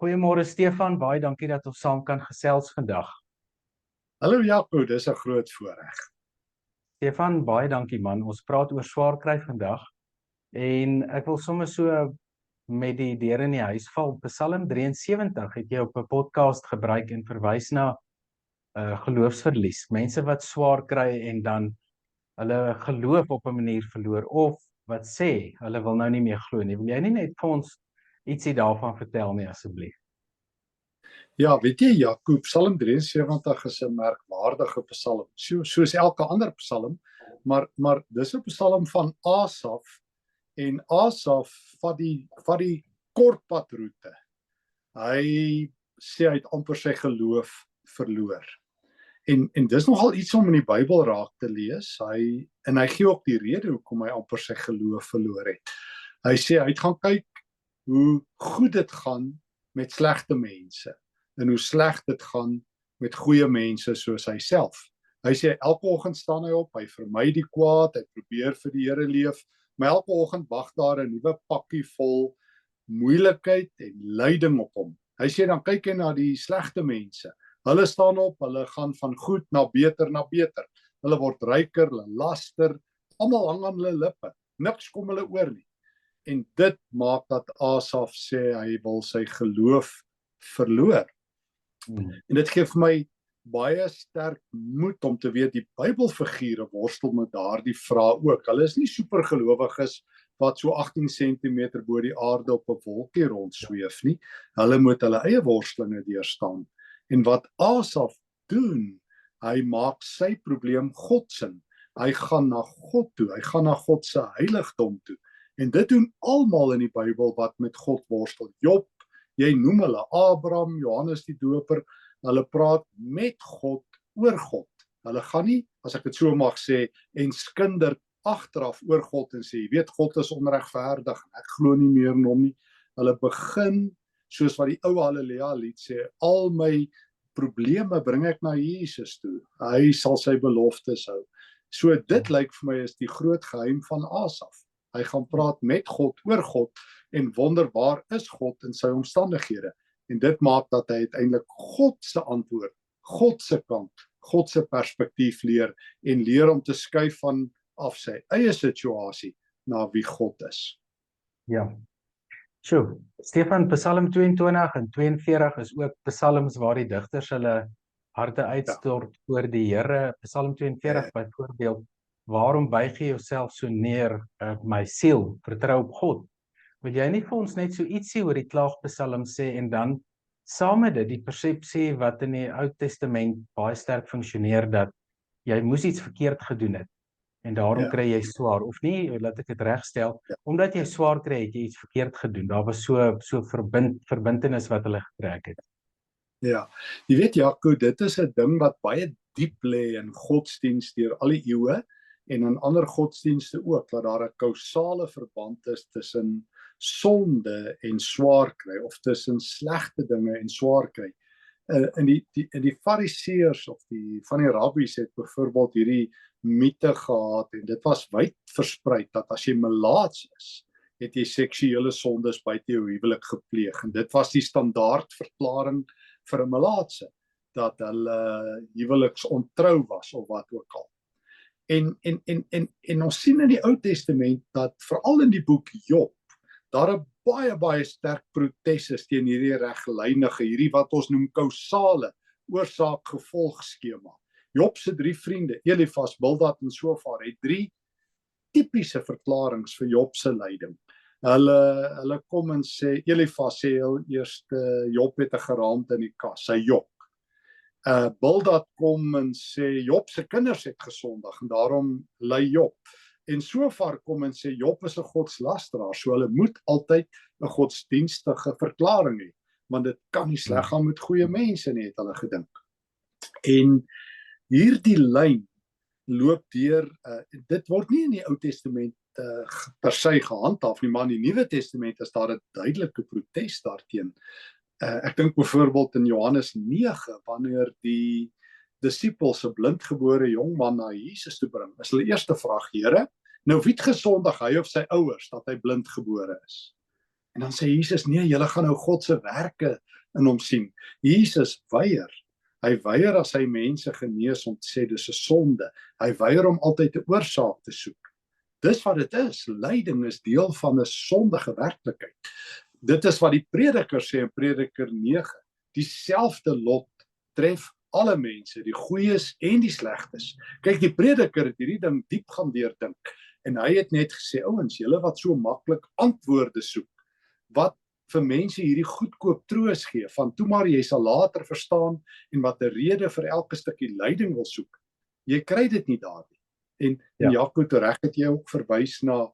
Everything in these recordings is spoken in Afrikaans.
Goeiemôre Stefan, baie dankie dat ons saam kan gesels vandag. Hallo Jaco, dis 'n groot voorreg. Stefan, baie dankie man. Ons praat oor swaar kry vandag en ek wil sommer so met die deur in die huis val. Psalm 73 het jy op 'n podcast gebruik en verwys na geloofsverlies. Mense wat swaar kry en dan hulle geloof op 'n manier verloor of wat sê hulle wil nou nie meer glo nie. Wil jy nie net vir ons ietsie daarvan vertel nie asseblief? Ja, weet jy Jaco, Psalm 73 is 'n merkwaardige psalm. Soos elke ander psalm, maar dis 'n psalm van Asaf en Asaf vat die kortpadroete. Hy sê hy het amper sy geloof verloor. En dis nogal iets om in die Bybel raak te lees. Hy gee ook die rede hoekom hy amper sy geloof verloor het. Hy sê hy het gaan kyk hoe goed dit gaan met slegte mense en hoe sleg dit gaan met goeie mense soos hy self. Hy sê elke oggend staan hy op, hy vermy die kwaad, hy probeer vir die Here leef, maar elke oggend wag daar 'n nuwe pakkie vol moeilikheid en lyding op hom. Hy sê dan kyk hy na die slegte mense. Hulle staan op, hulle gaan van goed na beter. Hulle word ryker, hulle laster, almal hang aan hulle lippe. Niks kom hulle oor nie. En dit maak dat Asaf sê hy wil sy geloof verloor. En dit gee vir my baie sterk moed om te weet die Bybelfigure worstel met daardie vraag ook. Hulle is nie supergelowiges wat so 18 cm bo die aarde op 'n wolkie rondsweef nie. Hulle moet hulle eie worstelinge deurstaan. En wat Asaf doen, hy maak sy probleem God se. Hy gaan na God toe, hy gaan na God se heiligdom toe. En dit doen almal in die Bybel wat met God worstel. Job, jy noem hulle Abraham, Johannes die Doper, hulle praat met God oor God. Hulle gaan nie, as ek dit so mag sê, en skinder agteraf oor God en sê, jy weet God is onregverdig, ek glo nie meer in hom nie. Hulle begin soos wat die ou Halleluja lied sê, al my probleme bring ek na Jesus toe. Hy sal sy beloftes hou. So dit lyk vir my is die groot geheim van Asaf. Hy gaan praat met God oor God en wonder waar is God in sy omstandighede. En dit maak dat hy uiteindelik God se antwoord, God se kant, God se perspektief leer en leer om te skuif van af sy eie situasie na wie God is. Ja. Sjoe, Stefan, Psalm 22 en 42 is ook psalms waar die digters hulle harte uitstort voor die Here. Psalm 42 byvoorbeeld, waarom buig jy jouself so neer, my siel, vertrou op God. Wil jy nie vir ons net so ietsie oor die klaagpsalm sê en dan saam met dit die persepsie wat in die Ou Testament baie sterk funksioneer dat jy moes iets verkeerd gedoen het en daarom kry jy swaar, of nie, laat ek dit regstel, omdat jy swaar kry het jy iets verkeerd gedoen. Daar was so verbintenis wat hulle getrek het. Ja, jy weet Jaco, dit is 'n ding wat baie diep lê in godsdienst deur al die eeue en in ander godsdienste ook, dat daar 'n kausale verband is tussen sonde en swaar kry of tussen slegte dinge en swaar kry. In die Fariseërs of van die rabbies het byvoorbeeld hierdie mite gehad en dit was wyd versprei dat as jy melaats is, het jy seksuele sondes buite jou huwelik gepleeg en dit was die standaard verklaring vir 'n melaatse dat hulle huweliks ontrou was of wat ook al. En ons sien in die Ou Testament dat veral in die boek Job daar 'n baie sterk protes is teen hierdie reglynige, hierdie wat ons noem kausale oorsaak-gevolg skema. Job se 3 vriende, Elifas, Bildad en Sofar, het 3 tipiese verklaringe vir Job se lyding. Hulle kom en sê, Elifas sê eers Job het 'n geraamte in die kas, hy jok. Bildad kom en sê Job se kinders het gesondig en daarom ly Job. En Sofar kom en sê Job is 'n godslasteraar, so hulle moet altyd 'n godsdienstige verklaring hê, want dit kan nie sleg gaan met goeie mense nie, het hulle gedink. En hierdie lyn loop deur, dit word nie in die Ou Testament per se gehandhaaf nie, maar in die Nuwe Testament is daar 'n duidelike protes daarteen. Ek dink byvoorbeeld in Johannes 9, wanneer die disippels 'n blindgebore jong man na Jesus toe bring, is hulle eerste vraag, Here, nou wie het gesondig, hy of sy ouers, dat hy blindgebore is? En dan sê Jesus, nee, julle gaan nou God se werke in hom sien. Jesus weier. Hy weier as hy mense genees om te sê dis 'n sonde. Hy weier om altyd 'n oorsaak te soek. Dis wat dit is. Lyding is deel van 'n sondige werklikheid. Dit is wat die Prediker sê in Prediker 9. Dieselfde lot tref alle mense, die goeies en die slegtes. Kyk, die Prediker het hierdie ding diep gaan deurdink en hy het net gesê, ouens, julle wat so maklik antwoorde soek, wat vir mense hierdie goedkoop troos gee, van toe maar jy sal later verstaan en wat 'n rede vir elke stukkie lyding wil soek. Jy kry dit nie daar nie. En Jaco, tereg het jy ook verwys na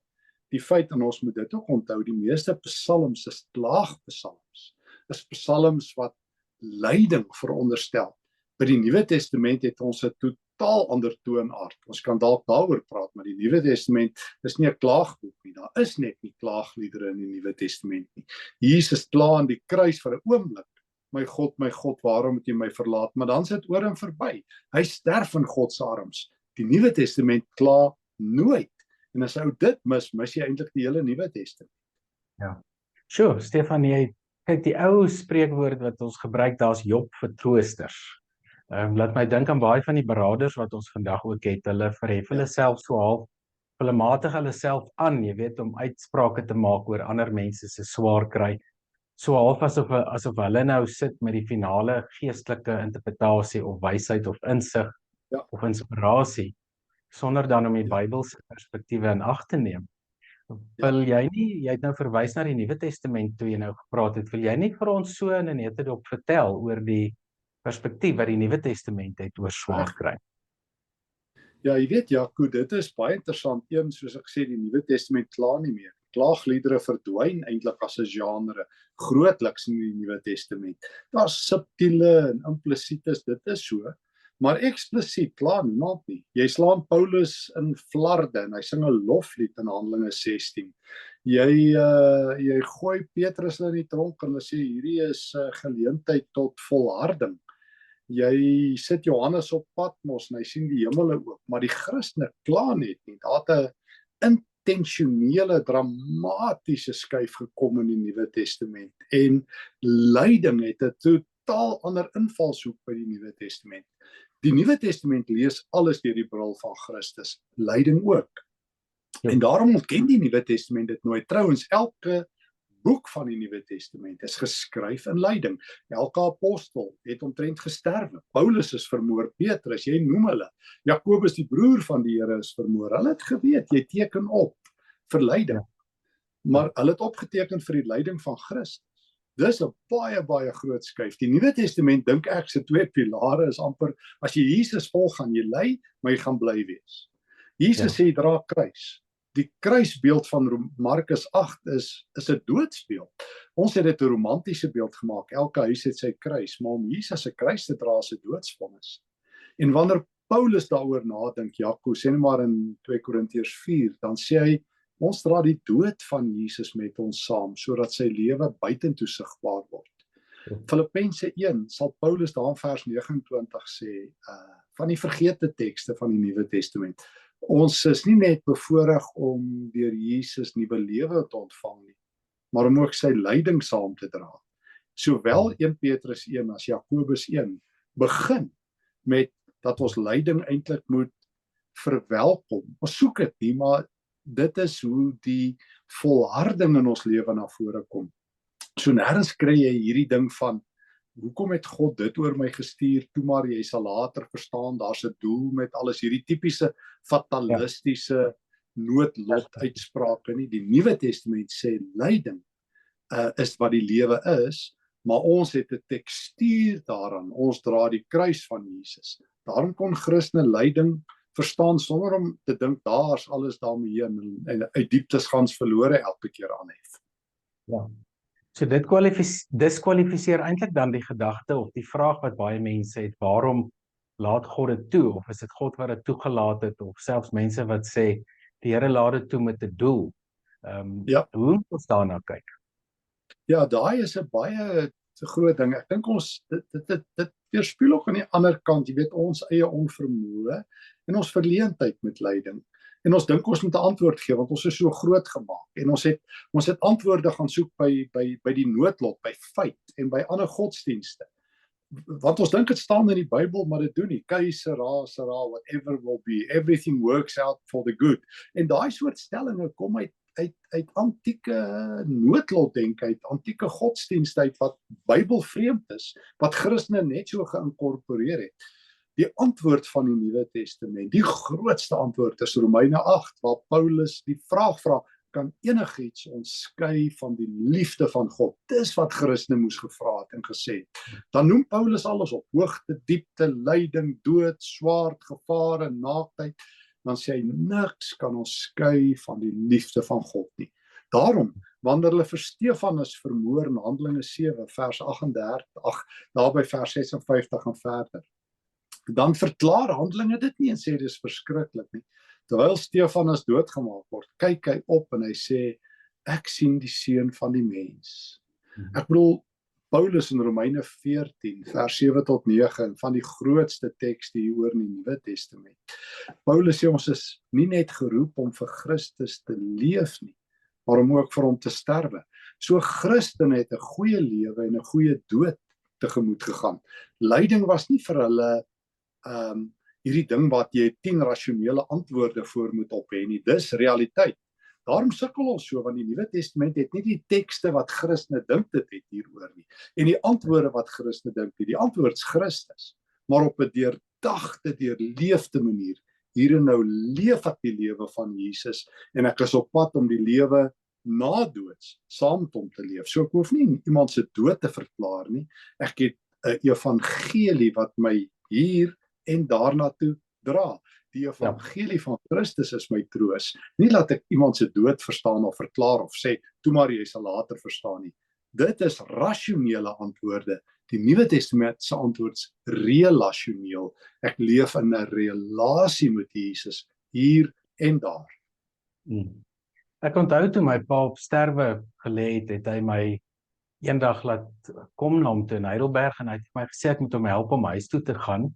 die feit, en ons moet dit ook onthou, die meeste psalms is klaagpsalms. Is psalms wat lyding veronderstel. By die Nuwe Testament het ons 'n totaal ander toonaard. Ons kan dalk daaroor praat, maar die Nuwe Testament is nie 'n klaagboek nie. Daar is net nie klaagliedere in die Nuwe Testament nie. Jesus kla aan die kruis vir 'n oomblik. My God, waarom het U my verlaat? Maar dan sit oor en verby. Hy sterf in God se arms. Die Nuwe Testament kla nooit. En as ou dit mis jy eintlik die hele Nuwe Testament. Ja. Sjoe, Stefan, kyk, die ou spreekwoord wat ons gebruik, daar's Job vir troosters. Laat my dink aan baie van die beraders wat ons vandag ook het. Hulle verhef hulle self so half, hulle matig hulle self aan, jy weet, om uitsprake te maak oor ander mense se swaar kry. So half asof hulle nou sit met die finale geestelike interpretasie of wysheid of insig of inspirasie, sonder dan om die Bybelse perspektiewe in ag te neem. Wil jy het nou verwys na die Nuwe Testament toe jy nou gepraat het, wil jy nie vir ons so in 'n netedop vertel oor die perspektief wat die Nuwe Testament het oor swaar kry? Ja, jy weet Jaco, dit is baie interessant. Soos ek sê, die Nuwe Testament kla nie meer. Klaagliedere verdwyn eintlik as 'n genre grootliks in die Nuwe Testament. Daar's subtiele en implisietes, dit is so, maar eksplisiet kla niemand nie. Jy slaan Paulus in flarde en hy sing 'n loflied in Handelinge 16. Jy gooi Petrus in die tronk en hulle sê hierdie is 'n geleentheid tot volharding. Jy sit Johannes op Patmos en hy sien die hemele oop, maar die Christene kla net nie. Daar het 'n intentionele, dramatiese skuif gekom in die Nuwe Testament en lyding het 'n totaal ander invalshoek by die Nuwe Testament. Die Nuwe Testament lees alles deur die bril van Christus, lyding ook. En daarom ontken die Nuwe Testament dit nooit. Trouwens, elke boek van die Nuwe Testament is geskryf in lyding. Elke apostel het omtrent gesterwe. Paulus is vermoor, Petrus, jy noem hulle. Jakobus, die broer van die Here, is vermoor. Hulle het geweet, jy teken op vir lyding. Maar hulle het opgeteken vir die lyding van Christus. Dis 'n baie, baie groot skuif. Die Nuwe Testament, dink ek, se twee pilare is amper, as jy Jesus volg, gaan jy ly, maar jy gaan bly wees. Jesus sê, dra kruis. Die kruisbeeld van Markus 8 is 'n doodsbeeld. Ons het dit 'n romantiese beeld gemaak. Elke huis het sy kruis, maar om Jesus se kruis te dra is 'n doodsvonnis. En wanneer Paulus daaroor nadink, Jaco, sê net maar in 2 Korintiërs 4, dan sê hy, ons dra die dood van Jesus met ons saam, sodat sy lewe buitentoe sigbaar word. Filippense 1 sal Paulus daar in vers 29 sê, van die vergete tekste van die Nuwe Testament. Ons is nie net bevoorreg om deur Jesus nuwe lewe te ontvang nie, maar om ook sy lyding saam te dra. Sowel 1 Petrus 1 as Jakobus 1 begin met dat ons lyding eintlik moet verwelkom. Ons soek dit nie, maar dit is hoe die volharding in ons lewe na vore kom. So nêrens kry jy hierdie ding van, hoekom het God dit oor my gestuur, toe maar jy sal later verstaan, daar's 'n doel met alles, hierdie tipiese fatalistiese noodlot uitsprake nie. Die Nuwe Testament sê lyding is wat die lewe is, maar ons het 'n tekstuur daaraan. Ons dra die kruis van Jesus. Daarom kon Christene lyding verstaan sonder om te dink daar's alles daarmee en uit dieptes gans verlore elke keer aanhef. Ja. So dit diskwalifiseer eintlik dan die gedagte of die vraag wat baie mense het, waarom laat God dit toe, of is dit God wat dit toegelaat het, of selfs mense wat sê die Here laat dit toe met 'n doel. Hoe moet ons daarna kyk? Ja, daai is 'n baie groot ding. Ek dink ons dit weerspieël ook aan die ander kant, jy weet, ons eie onvermoë en ons verleentheid met lyding. En ons dink ons moet 'n antwoord gee want ons is so groot gemaak en ons het antwoorde gaan soek by die noodlot, by feit en by ander godsdienste. Want ons dink dit staan in die Bybel, maar dit doen nie. Keisera, whatever will be, everything works out for the good. En daai soort stellinge kom uit antieke noodlotdenk, uit antieke godsdienste wat Bybelvreemd is, wat Christene net so geïnkorporeer het. Die antwoord van die Nuwe Testament, die grootste antwoord is Romeine 8, waar Paulus die vraag vra, kan enigiets ons skei van die liefde van God? Dis wat Christene moes gevra het en gesê het. Dan noem Paulus alles op, hoogte, diepte, lyding, dood, swaard, gevare, naaktheid, dan sê hy, niks kan ons skei van die liefde van God nie. Daarom, wanneer hulle vir Stefanus vermoor in Handelinge 7, vers 38, daarby vers 56 en verder, dan verklaar Handelinge dit nie en sê, dit is verskriklik nie. Terwyl Stefanus doodgemaak word, kyk hy op en hy sê, ek sien die seun van die mens. Ek bedoel, Paulus in Romeine 14, vers 7 tot 9, en van die grootste tekste hier oor in die Nuwe Testament. Paulus sê, ons is nie net geroep om vir Christus te leef nie, maar om ook vir hom te sterwe. So Christen het 'n goeie lewe en 'n goeie dood tegemoet gegaan. Lyding was nie vir hulle hierdie ding wat jy 10 rasionele antwoorde voor moet op hê nie. Dis realiteit. Daarom sukkel ons so, want die Nuwe Testament het nie die tekste wat Christene dink dit het hieroor nie. En die antwoorde wat Christene dink nie. Die antwoord is Christus. Maar op 'n deurdagte, deurleefde manier. Hier en nou leef ek die lewe van Jesus en ek is op pad om die lewe na doods saam met hom te leef. So ek hoef nie iemand se dood te verklaar nie. Ek het 'n evangelie wat my hier en daarna toe dra. Die evangelie van Christus is my troos. Nie laat ek iemand se dood verstaan of verklaar of sê, toe maar jy sal later verstaan nie. Dit is rasionele antwoorde. Die Nuwe Testament se antwoord is relasioneel. Ek leef in 'n relasie met Jesus, hier en daar. Ek onthou toe my pa op sterwe gelê het hy my eendag laat kom na hom toe in Heidelberg en hy het my gesê ek moet hom help om huis toe te gaan.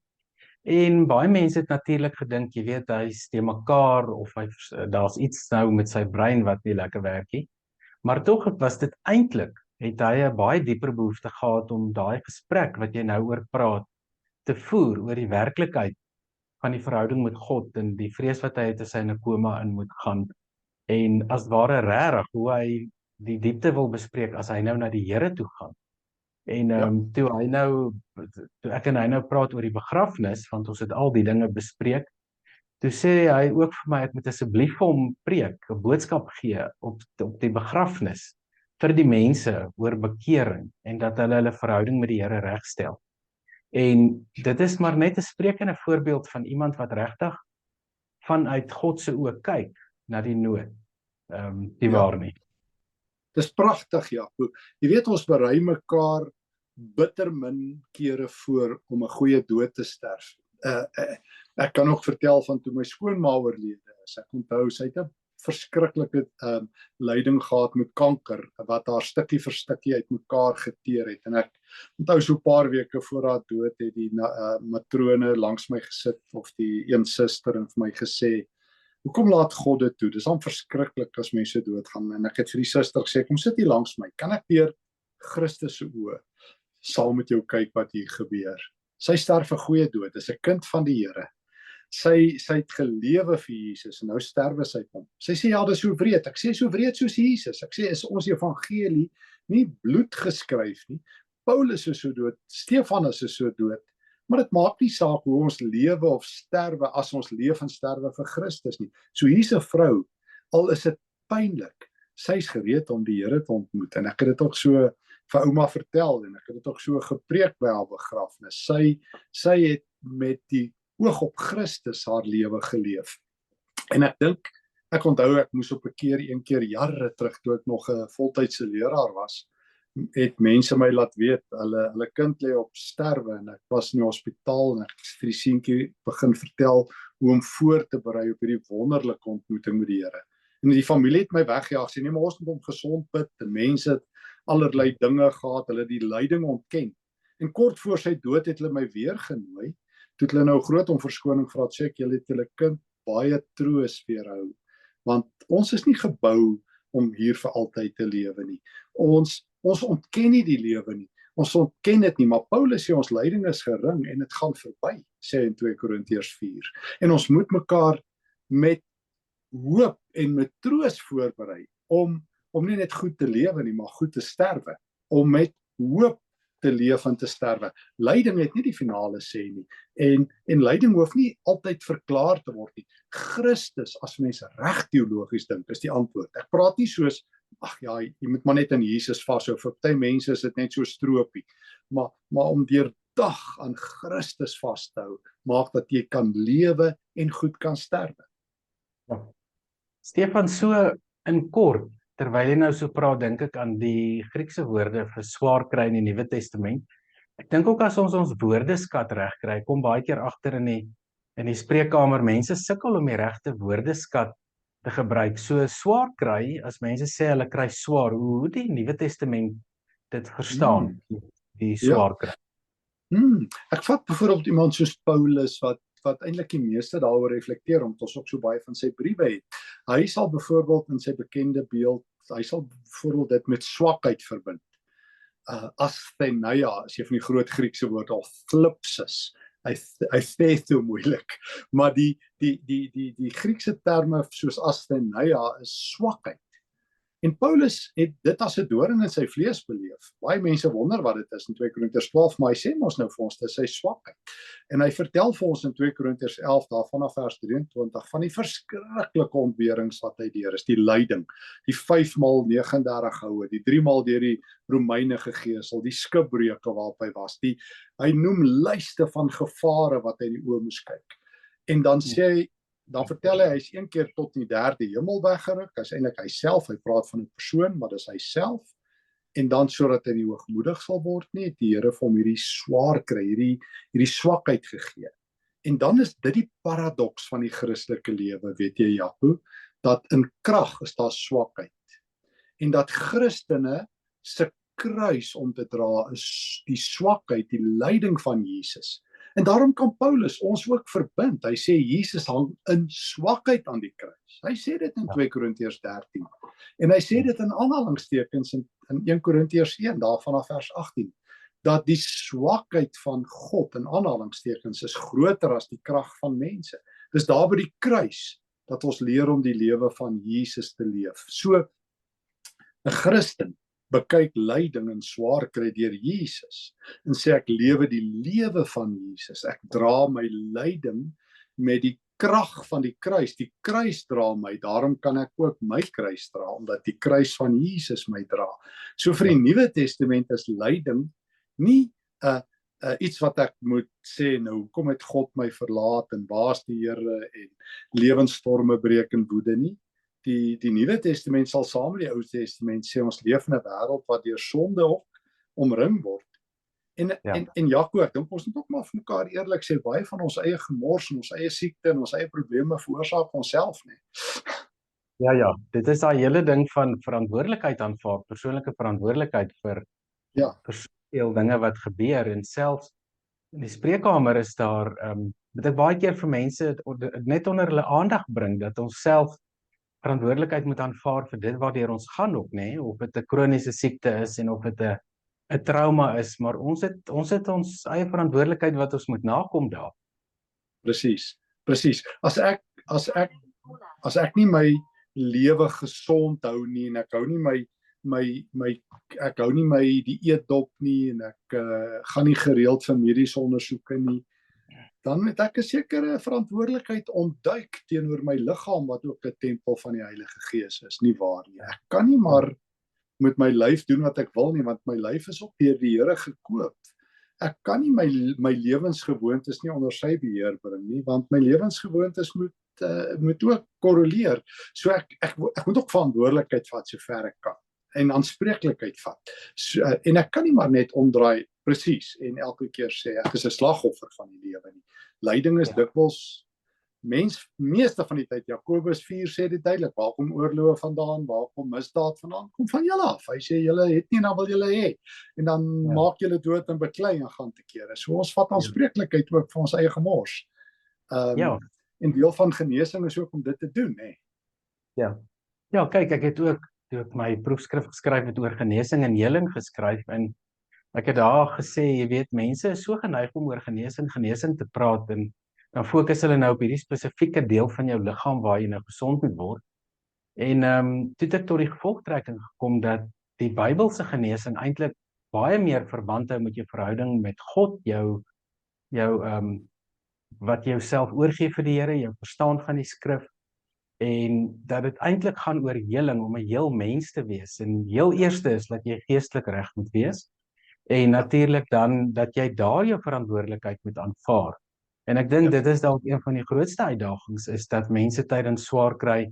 En baie mense het natuurlik gedink, jy weet, hy is te mekaar of daar's iets nou met sy brein wat nie lekker werk nie. Maar tog was dit eintlik, het hy 'n baie dieper behoefte gehad om daai gesprek wat jy nou oor praat, te voer oor die werklikheid van die verhouding met God en die vrees wat hy het as hy in 'n koma in moet gaan. En as ware regtig hoe hy die diepte wil bespreek as hy nou na die Here toe gaan. En toe ek en hy nou praat oor die begrafnis, want ons het al die dinge bespreek, toe sê hy ook vir my, ek moet asseblief vir hom preek, 'n boodskap gee op die begrafnis, vir die mense oor bekering, en dat hulle verhouding met die Here regstel. En dit is maar net 'n sprekende voorbeeld van iemand wat regtig vanuit God se oë kyk na die nood, waar nie. Dis pragtig, Jaco. Jy weet, ons berei mekaar bitter min kere voor om 'n goeie dood te sterf. Ek kan ook vertel van toe my skoonma oorlede is. Ek onthou sy het 'n verskriklike lyding gehad met kanker, wat haar stukkie vir stukkie uitmekaar geteer het. En ek onthou so 'n paar weke voor haar dood het die matrone langs my gesit, of die een suster, en vir my gesê, hoekom laat God dit toe? Dis dan verskriklik as mense doodgaan. En ek het vir die suster gesê, kom sit hier langs my. Kan ek deur Christus se oë saam met jou kyk wat hier gebeur? Sy sterf 'n goeie dood. Dis 'n kind van die Here. Sy het gelewe vir Jesus en nou sterwe sy hom. Sy sê ja, dis so wreed. Ek sê so wreed soos Jesus. Ek sê is ons evangelie nie bloed geskryf nie. Paulus is so dood, Stefanus is so dood. Maar dit maak nie saak hoe ons lewe of sterwe as ons leef en sterwe vir Christus nie. So hier's 'n vrou, al is dit pynlik, sy's gereed om die Here te ontmoet. En ek het dit ook so vir ouma vertel en ek het dit ook so gepreek by haar begrafnis. Sy het met die oog op Christus haar lewe geleef. En ek onthou ek moes op 'n keer jare terug toe ek nog 'n voltydse leraar was, het mense my laat weet, hulle kind lê op sterwe en ek was in die hospitaal en ek het vir die seentjie begin vertel hoe om voor te berei op hierdie wonderlike ontmoeting met die Here. En die familie het my weggejaag, sê nee, maar ons moet hom gesond bid, en mense het allerlei dinge gehad, hulle die lyding ontken. En kort voor sy dood het hulle my weer genooi, toe het hulle nou groot om verskoning gevra, sê ek, julle het julle kind baie troos weerhou, want ons is nie gebou om hier vir altyd te lewe nie. Ons ontken nie die lewe nie. Ons ontken dit nie, maar Paulus sê ons lyding is gering en dit gaan verby, sê hy in 2 Korintiërs 4. En ons moet mekaar met hoop en met troos voorberei om nie net goed te lewe nie, maar goed te sterwe. Om met hoop te leef en te sterwe. Lyding het nie die finale sê nie. En lyding hoef nie altyd verklaar te word nie. Christus, as mense reg teologies dink, is die antwoord. Ek praat nie soos, ag ja, jy moet maar net aan Jesus vashou. Vir party mense is dit net so stroopie. Maar om deurdag aan Christus vas te hou, maak dat jy kan lewe en goed kan sterwe. Ja. Stefan, so in kort, terwyl jy nou so praat, dink ek aan die Griekse woorde vir swaar kry in die Nuwe Testament. Ek dink ook as ons woordeskat reg kry, kom baie keer agter in die spreekkamer, mense sukkel om die regte woordeskat te gebruik. So swaar kry, as mense sê hulle kry swaar, hoe die Nuwe Testament dit verstaan, die swaar kry. Ek vat byvoorbeeld iemand soos Paulus wat eintlik die meeste daaroor reflekteer, omdat ons ook so baie van sy briewe het. Hy sal byvoorbeeld in sy bekende beeld, hy sal byvoorbeeld dit met swakheid verbind. Asthenia, as jy van die groot Griekse woord al, thlipsis. Hy sê so moeilik, maar die Griekse terme soos asthenia is swakheid. En Paulus het dit as 'n doring in sy vlees beleef. Baie mense wonder wat dit is in 2 Korintiërs 12, maar hy sê mos nou vir ons, dit is sy swakheid. En hy vertel vir ons in 2 Korintiërs 11, daar vanaf vers 23, van die verskriklike ontberings wat hy deur is, die lyding, die 5x39 houe, die 3x deur die Romeine gegeesel, die skipbreuke waarop hy was, hy noem lyste van gevare wat hy in die oë moes kyk. En dan sê hy, dan vertel hy is een keer tot die 3de hemel weggeruk, hy is eintlik hy self, hy praat van 'n persoon, maar dis hy self, en dan sodat hy nie hoogmoedig sal word nie, het die Here vir hom hierdie swaar kry, hierdie swakheid gegee. En dan is dit die paradoks van die Christelike lewe, weet jy Jaco, dat in krag is daar swakheid, en dat Christene se kruis om te dra is die swakheid, die lyding van Jesus. En daarom kan Paulus ons ook verbind. Hy sê Jesus hang in swakheid aan die kruis. Hy sê dit in 2 Korintiërs 13. En hy sê dit in aanhalingstekens in 1 Korintiërs 1, daar vanaf vers 18, dat die swakheid van God in aanhalingstekens is groter as die krag van mense. Dis daar by die kruis dat ons leer om die lewe van Jesus te leef. So 'n Christen bekyk lyding en swaar kry deur Jesus en sê ek lewe die lewe van Jesus. Ek dra my lyding met die krag van die kruis dra my, daarom kan ek ook my kruis dra, omdat die kruis van Jesus my dra. So vir die Nuwe Testament is lyding nie iets wat ek moet sê, nou kom het God my verlaat en waar is die Here en lewensstorme breek in woede nie. Die Nuwe Testament sal saam met die Ou Testament sê ons leef in 'n wêreld wat deur sonde ook omring word. En Jaco, ek dink ons moet ook maar vir mekaar eerlik sê, baie van ons eie gemors en ons eie siekte en ons eie probleme veroorsaak onsself nie. Ja, dit is daai hele ding van verantwoordelikheid aanvaar, persoonlike verantwoordelikheid vir soveel dinge wat gebeur, en selfs in die spreekkamer is daar, wat ek baie keer vir mense net onder hulle aandag bring, dat ons self verantwoordelikheid moet aanvaar vir dit waardeur ons gaan ook, nê, of dit 'n kroniese siekte is en of dit 'n trauma is, maar ons het ons eie verantwoordelikheid wat ons moet nakom daar. Presies. As ek nie my lewe gesond hou nie en ek hou nie ek hou nie my dieet dop nie en ek gaan nie gereeld vir mediese ondersoeke nie, dan het ek 'n sekere verantwoordelikheid ontduik teenoor my liggaam wat ook 'n tempel van die Heilige Gees is, nie waar nie. Ek kan nie maar met my lyf doen wat ek wil nie, want my lyf is ook deur die Here gekoop. Ek kan nie my lewensgewoontes nie onder sy beheer bring nie, want my lewensgewoontes moet ook korreleer. So ek moet ook verantwoordelikheid vat sover ek kan en aanspreeklikheid vat. So, en ek kan nie maar net omdraai presies en elke keer sê ek is 'n slagoffer van die lewe nie. Lyding is dikwels meeste van die tyd, Jakobus 4 sê dit duidelik, waar kom oorloë vandaan, waar kom misdaad vandaan, kom van julle af. Hy sê julle het nie, dan wil julle hê, en dan maak julle dood en beklei en gaan te kere. So ons vat aanspreeklikheid ook vir ons eie gemors. En deel van genesing is ook om dit te doen, hè. Ja. Ja, kyk, ek het ook toe ek my proefskrif geskryf het oor genesing en heling geskryf en ek het daar gesê, jy weet, mense is so geneig om oor genesing te praat en dan fokus hulle nou op hierdie spesifieke deel van jou liggaam waar jy nou gesond moet word. En toe het ek tot die gevolgtrekking gekom dat die Bybelse genesing eintlik baie meer verband hou met jou verhouding met God, jou wat jy jouself oorgee vir die Here, jou verstaan van die skrif en dat dit eintlik gaan oor heling om 'n heel mens te wees. En heel eerste is dat jy geestelik reg moet wees en natuurlik dan dat jy daar jou verantwoordelikheid moet aanvaar. En ek dink dit is dalk een van die grootste uitdagings is dat mense tydens swaar kry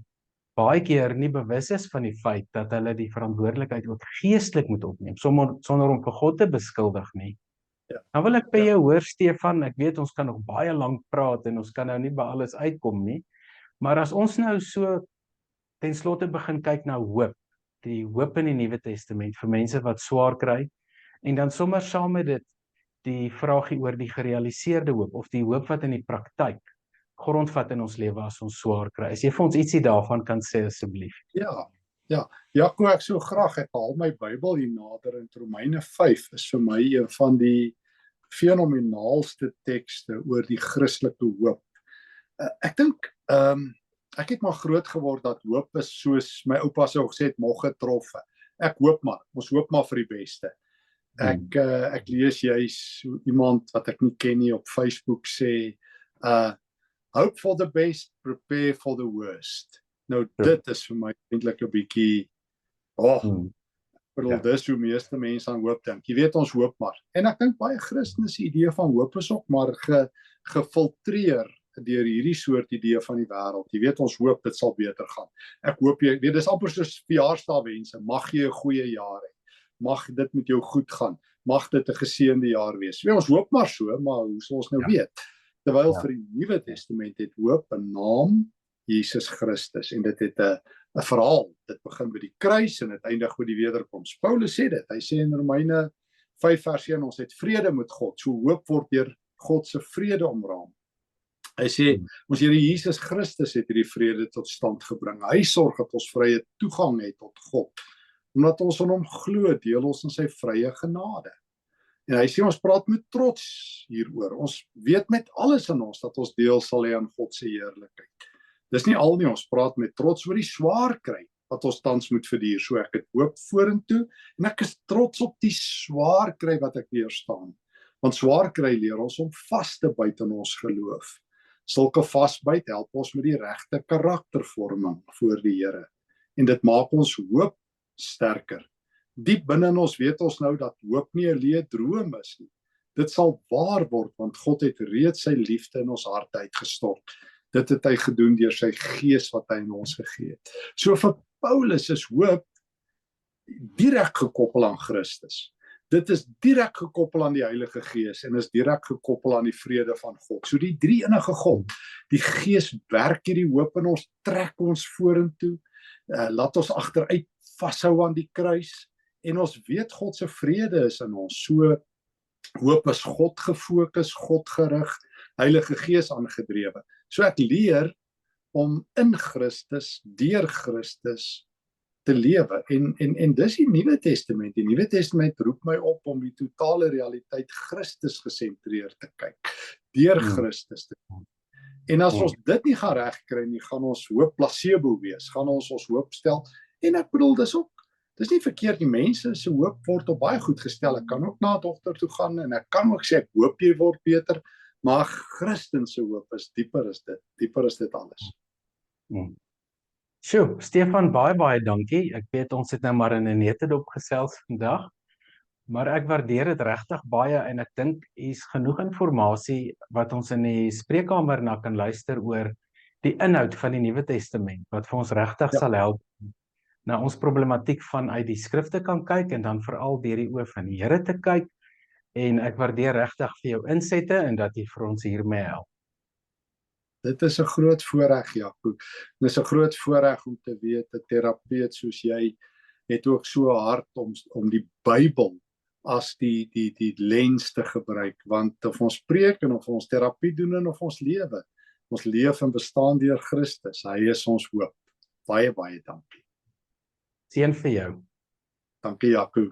baie keer nie bewus is van die feit dat hulle die verantwoordelikheid ook geestelik moet opneem sonder om vir God te beskuldig nie. Nou wil ek by jou hoor Stefan, ek weet ons kan nog baie lank praat en ons kan nou nie by alles uitkom nie, maar as ons nou so ten slotte begin kyk na hoop, die hoop in die Nuwe Testament vir mense wat swaar kry en dan sommer saam met dit die vraagie oor die gerealiseerde hoop of die hoop wat in die praktyk grondvat in ons lewe as ons swaar kry. As jy vir ons ietsie daarvan kan sê asseblief. Jaco, ek so graag, ek haal my Bybel hier nader in Romeine 5 is vir my een van die fenomenaalste tekste oor die Christelike hoop. Ek dink, ek het maar groot geword dat hoop is soos my oupa sou gesê het, moeg getroffe. Ek hoop maar, ons hoop maar vir die beste. Ek lees juis iemand wat ek nie ken nie op Facebook sê, hope for the best, prepare for the worst. Nou dit is vir my eintlik 'n bietjie, dis hoe meeste mense aan hoop dink. Jy weet ons hoop maar. En ek dink baie Christene se idee van hoop is ook maar gefiltreer deur hierdie soort idee van die wêreld. Jy weet ons hoop dit sal beter gaan. Ek hoop jy weet dis amper soos verjaarsdagwense. Mag jy 'n goeie jaar hê. Mag dit met jou goed gaan. Mag dit 'n geseënde jaar wees. Ons hoop maar so, maar hoe sal ons nou weet? Terwyl vir die Nuwe Testament het hoop 'n naam, Jesus Christus, en dit het 'n verhaal. Dit begin by die kruis en dit eindig by die wederkoms. Paulus sê dit. Hy sê in Romeine 5 vers 1 ons het vrede met God. So hoop word deur God se vrede omraam. Hy sê ons Here Jesus Christus het hierdie vrede tot stand gebring. Hy sorg dat ons vrye toegang het tot God. Omdat ons aan hom glo, deel ons in sy vrye genade. En hy sê ons praat met trots hieroor. Ons weet met alles in ons dat ons deel sal hê aan God se heerlikheid. Dis nie al nie, ons praat met trots oor die swaar kry wat ons tans moet verduur. So ek het hoop vorentoe en ek is trots op die swaar kry wat ek weerstaan. Want swaar kry leer ons om vas te byt in ons geloof. Sulke vasbyt help ons met die regte karaktervorming voor die Here. En dit maak ons hoop sterker. Diep binne in ons weet ons nou dat hoop nie 'n leë droom is nie. Dit sal waar word want God het reeds sy liefde in ons harte uitgestort. Dit het hy gedoen deur sy gees wat hy in ons gegee het. So vir Paulus is hoop direk gekoppel aan Christus. Dit is direk gekoppel aan die Heilige Gees en is direk gekoppel aan die vrede van God. So die drie enige God, die Gees werk hierdie hoop in ons, trek ons vorentoe, laat ons agteruit vashou aan die kruis en ons weet God se vrede is in ons. So hoop is God gefokus, God gerig, Heilige Gees aangedrewe. So ek leer om in Christus, deur Christus te lewe. En dis die Nuwe Testament. Die Nuwe Testament roep my op om die totale realiteit Christus gesentreerd te kyk. Deur Christus te kyk. En as ons dit nie gaan regkry nie, gaan ons hoop placebo wees. Gaan ons hoop stel. En ek bedoel, dis nie verkeerd nie. Mense se hoop word op baie goed gestel. Ek kan ook na 'n dokter toe gaan en ek kan ook sê ek hoop jy word beter. Maar Christen se hoop is dieper as dit. Dieper as dit alles. Sjoe, Stefan, baie dankie. Ek weet ons het nou maar in 'n netedop gesels vandag, maar ek waardeer dit regtig baie en ek dink hier's genoeg inligting wat ons in die spreekkamer na kan luister oor die inhoud van die Nuwe Testament wat vir ons regtig sal help na ons problematiek vanuit die skrifte kan kyk en dan veral deur die oë van die Here te kyk. En ek waardeer regtig vir jou insette en dat jy vir ons hiermee help. Dit is 'n groot voorreg, Jaco. Dit is 'n groot voorreg om te weet 'n terapeut soos jy het ook so hard om die Bybel as die lens te gebruik, want of ons preek en of ons terapie doen en of ons lewe, Ons leef en bestaan deur Christus. Hy is ons hoop. Baie dankie. Seën vir jou. Dankie Jaco.